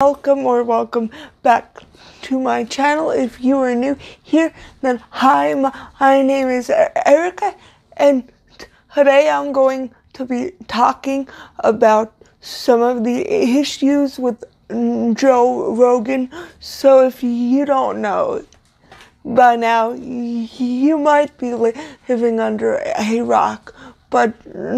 Welcome back to my channel. If you are new here, then hi, my name is Erica, and today I'm going to be talking about some of the issues with Joe Rogan. So if you don't know by now, you might be living under a rock, but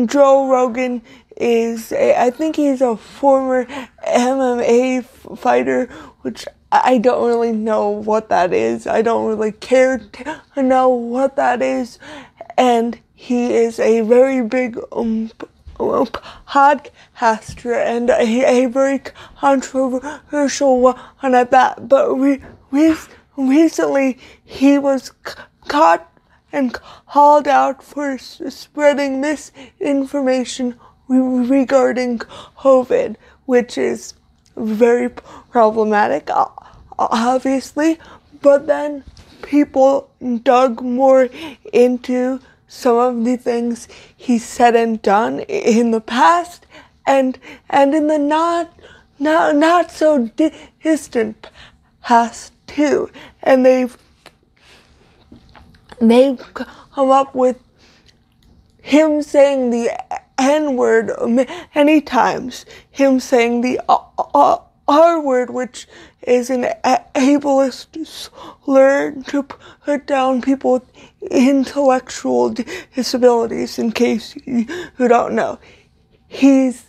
Joe Rogan is, I think he's a former MMA fighter, which I don't really know what that is. I don't really care to know what that is. And he is a very big podcaster and a very controversial one at that. But recently he was caught and called out for spreading misinformation regarding COVID, which is very problematic, obviously. But then people dug more into some of the things he said and done in the past, and in the not so distant past too. And they've come up with him saying the N-word many times, him saying the R-word, which is an ableist slur to put down people with intellectual disabilities, in case you don't know. He's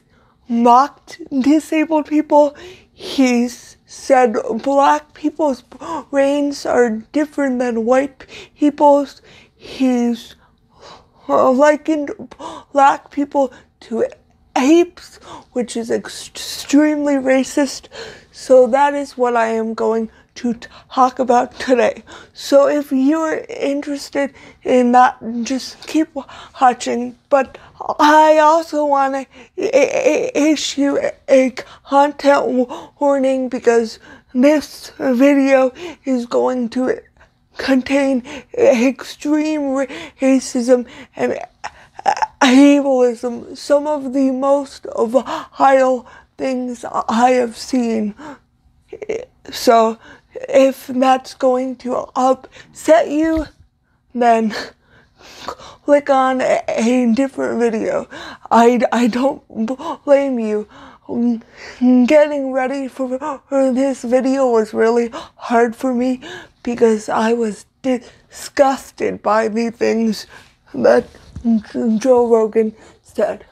mocked disabled people. He's said black people's brains are different than white people's. He's likened black people to apes, which is extremely racist. So that is what I am going to talk about today. So if you're interested in that, just keep watching. But I also want to issue a content warning, because this video is going to contain extreme racism and ableism, some of the most vile things I have seen. So if that's going to upset you, then click on a different video. I don't blame you. Getting ready for this video was really hard for me, because I was disgusted by the things that Joe Rogan said.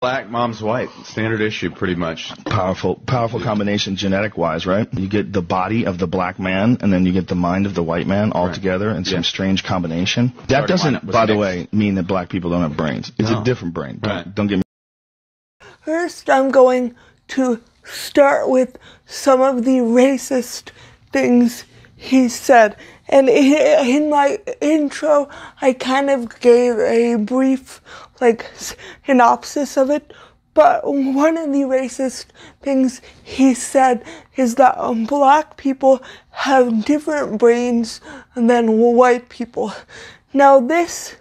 Black, mom's white. Standard issue, pretty much. Powerful combination genetic-wise, right? You get the body of the black man, and then you get the mind of the white man all together in some strange combination. That doesn't, by the way, mean that black people don't have brains. It's a different brain. Don't get me. First, I'm going to start with some of the racist things he said. And in my intro, I kind of gave a brief, synopsis of it. But one of the racist things he said is that black people have different brains than white people. Now, this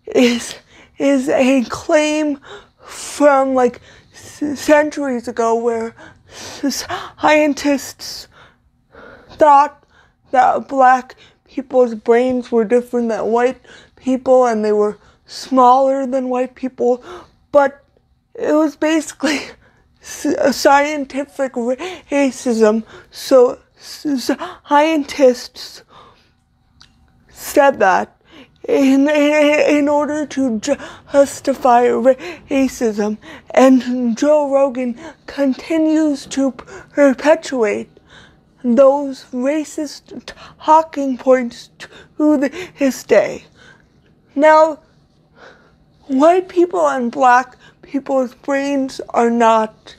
is a claim from centuries ago, where scientists thought that black people's brains were different than white people, and they were smaller than white people. But it was basically scientific racism. So scientists said that in order to justify racism, and Joe Rogan continues to perpetuate those racist talking points to this day. Now, white people and black people's brains are not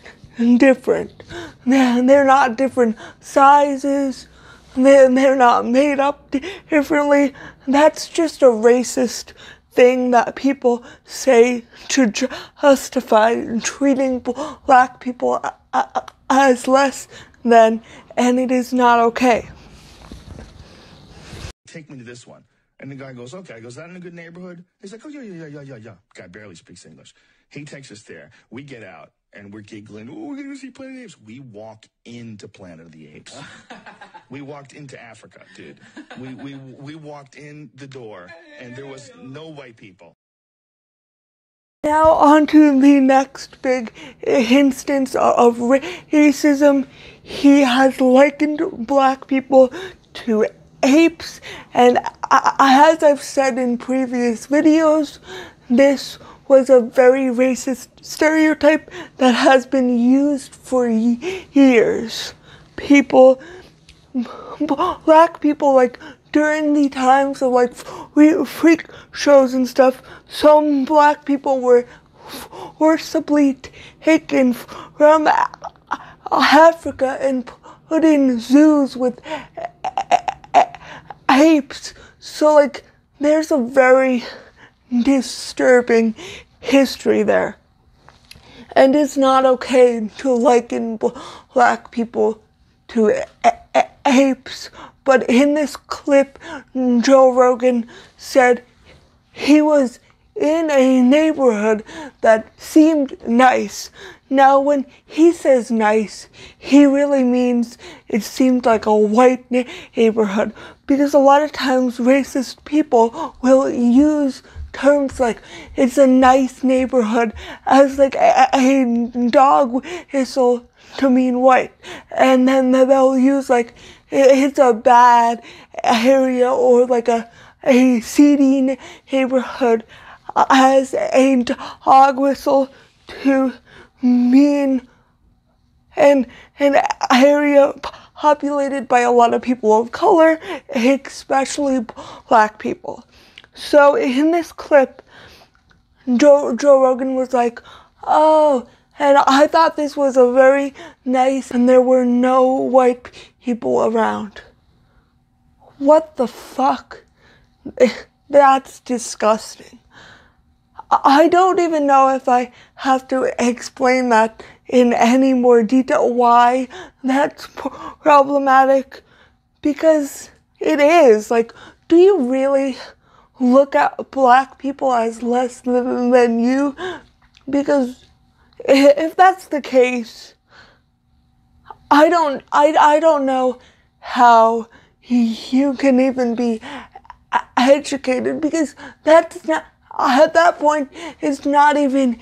different. They're not different sizes. They're not made up differently. That's just a racist thing that people say to justify treating black people as less than, and it is not okay. Take me to this one. And the guy goes, okay. I goes, is that in a good neighborhood? He's like, oh, yeah. Guy barely speaks English. He takes us there. We get out, and we're giggling. Oh, we're going to see Planet of the Apes. We walk into Planet of the Apes. We walked into Africa, dude. We walked in the door, and there was no white people. Now on to the next big instance of racism. He has likened black people to apes, and as I've said in previous videos, this was a very racist stereotype that has been used for years. Black people, like, during the times of, like, freak shows and stuff, some black people were forcibly taken from Africa and put in zoos with apes. So, like, there's a very disturbing history there. And it's not okay to liken black people to apes. But in this clip, Joe Rogan said he was in a neighborhood that seemed nice. Now, when he says nice, he really means it seemed like a white neighborhood. Because a lot of times racist people will use terms like it's a nice neighborhood as like a dog whistle to mean white. And then they'll use like it's a bad area or like a seedy neighborhood as a dog whistle to mean an area populated by a lot of people of color, especially black people. So in this clip, Joe Rogan was like, oh, and I thought this was a very nice, and there were no white people around. What the fuck? That's disgusting. I don't even know if I have to explain that in any more detail why that's problematic, because it is. Like, do you really look at black people as less than you? Because if that's the case, I don't know how you can even be educated, because that's not, at that point, it's not even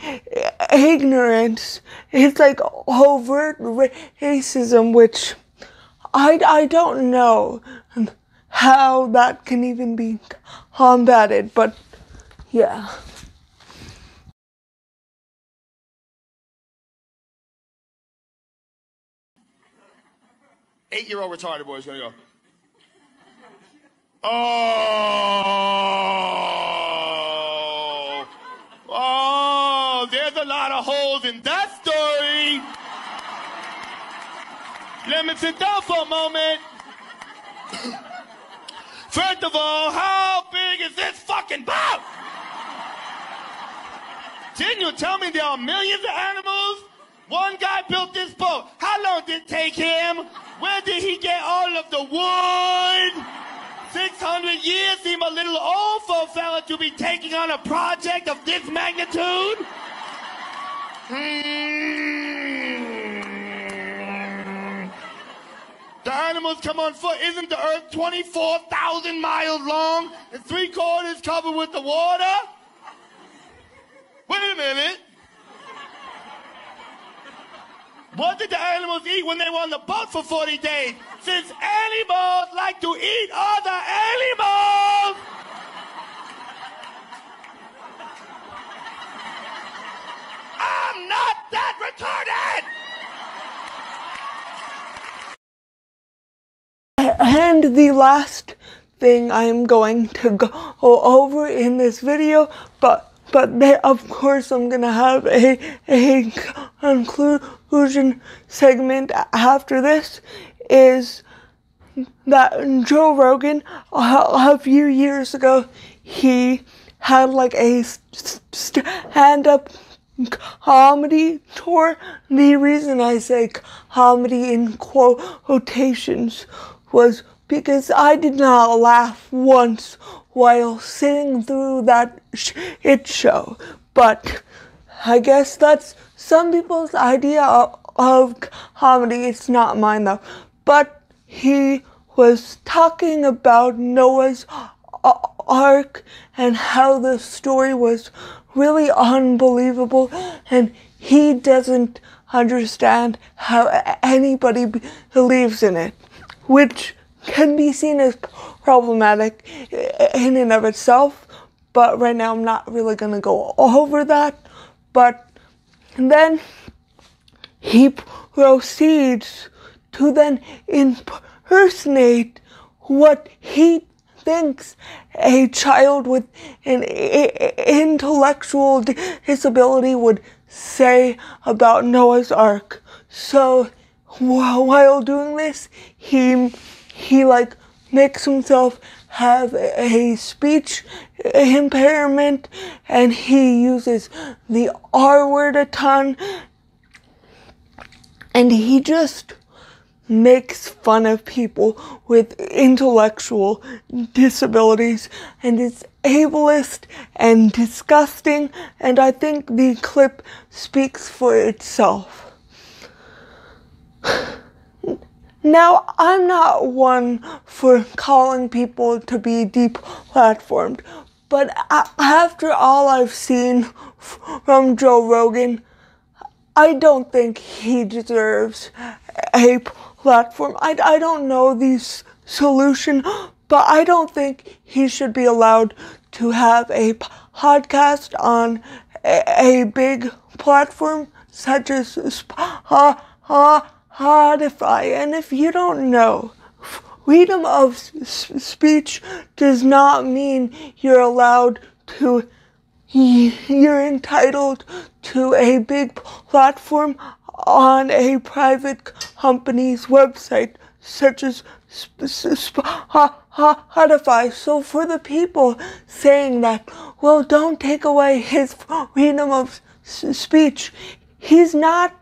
ignorance. It's like overt racism, which I don't know how that can even be combated, but yeah. Eight-year-old retarded boy is gonna go, oh, there's a lot of holes in that story. Let me sit down for a moment. First of all, how big is this fucking boat? Didn't you tell me there are millions of animals? One guy built this boat. How long did it take him? Where did he get all of the wood? 600 years seem a little old for a fella to be taking on a project of this magnitude. The animals come on foot. Isn't the earth 24,000 miles long and 3/4 covered with the water? Wait a minute. What did the animals eat when they were on the boat for 40 days? Since animals like to eat other animals! I'm not that retarded! And the last thing I'm going to go over in this video, but of course I'm gonna have a conclusion segment after this, is that Joe Rogan, a few years ago, he had like a stand-up comedy tour. The reason I say comedy in quotations was because I did not laugh once while sitting through that shit show. But I guess that's some people's idea of comedy. It's not mine though. But he was talking about Noah's Ark and how the story was really unbelievable, and he doesn't understand how anybody believes in it, which can be seen as problematic in and of itself. But right now I'm not really going to go over that. But then he proceeds to then impersonate what he thinks a child with an intellectual disability would say about Noah's Ark. So while doing this, he like makes himself have a speech impairment, and he uses the R word a ton, and he just makes fun of people with intellectual disabilities, and it's ableist and disgusting, and I think the clip speaks for itself. Now, I'm not one for calling people to be deplatformed, but after all I've seen from Joe Rogan, I don't think he deserves a platform. I don't know the solution, but I don't think he should be allowed to have a podcast on a big platform such as Spotify. And if you don't know, freedom of speech does not mean you're entitled to a big platform on a private company's website, such as Spotify. So for the people saying that, well, don't take away his freedom of speech, he's not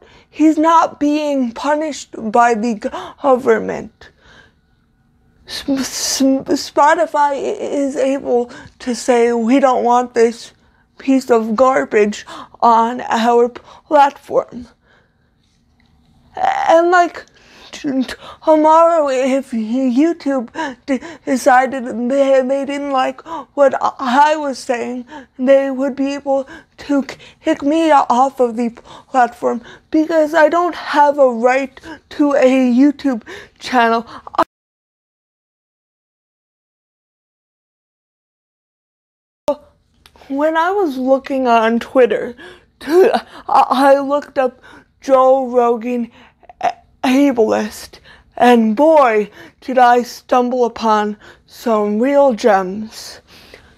being punished by the government. Spotify is able to say, we don't want this piece of garbage on our platform. And like tomorrow, if YouTube decided they didn't like what I was saying, they would be able to kick me off of the platform because I don't have a right to a YouTube channel. When I was looking on Twitter, I looked up Joe Rogan ableist, and boy, did I stumble upon some real gems.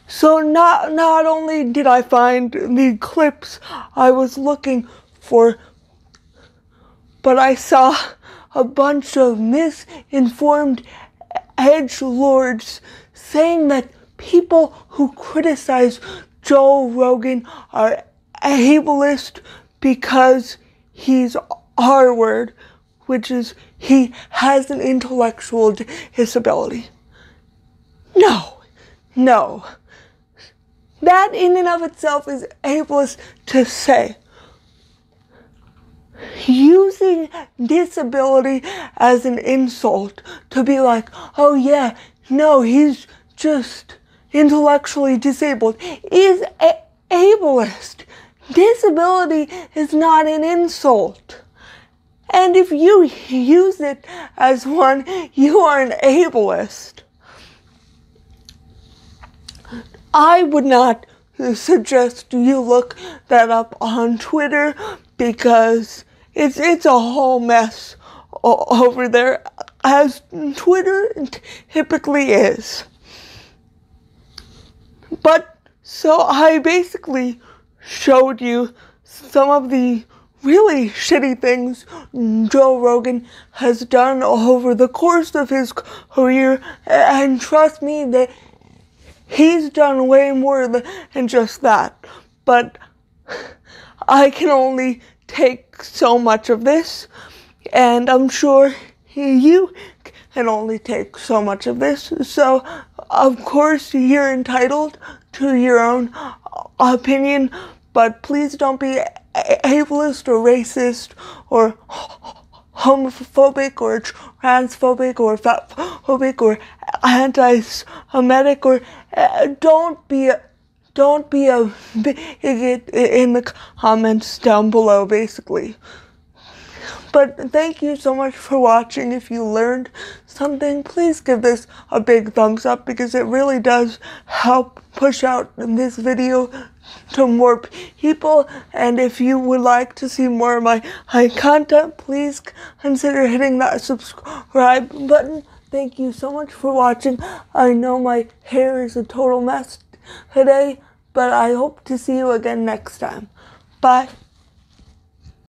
So not only did I find the clips I was looking for, but I saw a bunch of misinformed edgelords saying that people who criticize Joe Rogan are ableist because he's R-word, which is he has an intellectual disability. No. That in and of itself is ableist to say. Using disability as an insult to be like, oh yeah, no, he's just intellectually disabled, is ableist. Disability is not an insult. And if you use it as one, you are an ableist. I would not suggest you look that up on Twitter because it's a whole mess over there, as Twitter typically is. But so I basically showed you some of the really shitty things Joe Rogan has done over the course of his career, and trust me that he's done way more than just that. But I can only take so much of this, and I'm sure you can only take so much of this. So Of course, you're entitled to your own opinion, but please don't be ableist or racist or homophobic or transphobic or fatphobic or anti-Semitic, or don't be a bigot in the comments down below, basically. But thank you so much for watching. If you learned something, please give this a big thumbs up, because it really does help push out this video to more people. And if you would like to see more of my content, please consider hitting that subscribe button. Thank you so much for watching. I know my hair is a total mess today, but I hope to see you again next time. Bye.